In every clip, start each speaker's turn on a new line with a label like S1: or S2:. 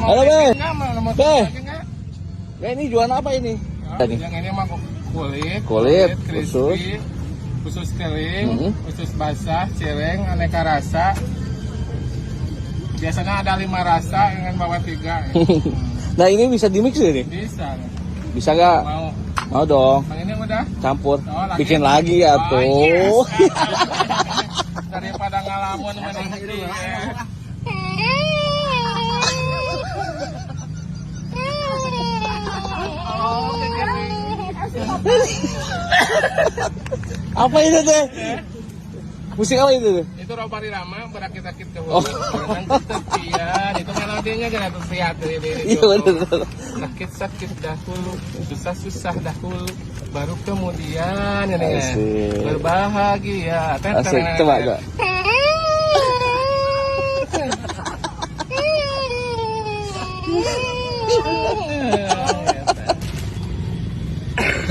S1: Halo, Be. Be. Be, ini jualan apa ini?
S2: Yang ini mah
S1: Kulit,
S2: crispy, khusus kering, khusus basah, cireng, aneka rasa. Biasanya ada 5 rasa, ingin bawa 3.
S1: Nah, ini bisa dimix ini?
S2: Bisa.
S1: Bisa gak? Mau dong.
S2: Yang ini udah
S1: Campur.
S2: lagi.
S1: Bikin lagi ya tuh.
S2: Yes. Daripada ngalamun mending
S1: Apa itu teh? Musik apa itu teh?
S2: itu Robari Rama berakit-akit ke hulu. Nanti tepian itu melodinya kan tuh lihat
S1: Iya benar.
S2: sakit dahulu, susah dahulu, baru kemudian ini
S1: Asik.
S2: berbahagia.
S1: Asik, coba coba.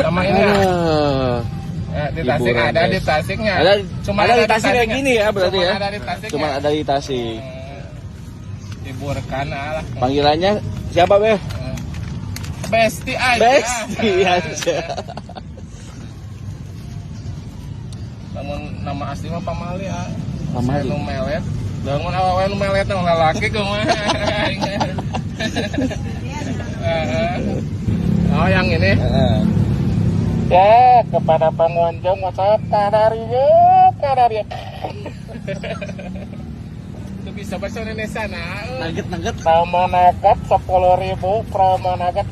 S2: Sama ini di Tasik
S1: Hiburan,
S2: ada
S1: guys.
S2: di Tasiknya.
S1: Cuma ada di Tasik kayak gini ya berarti
S2: Cuma
S1: ya.
S2: ada di Tasiknya.
S1: Cuma ada di Tasik.
S2: Hiburkan lah.
S1: Panggilannya siapa, Be?
S2: Besti aja.
S1: Besti aja.
S2: Namun nama asli mah Pamali ya.
S1: Pamali.
S2: Nu melet. Bangun awal nu melet nang lalaki kumaha. Oh, yang ini. Ya, kepada pengunjung WhatsApp Kadaria. Itu bisa bahasa Indonesia nah.
S1: Nugget.
S2: Promo nugget 10.000, promo nugget.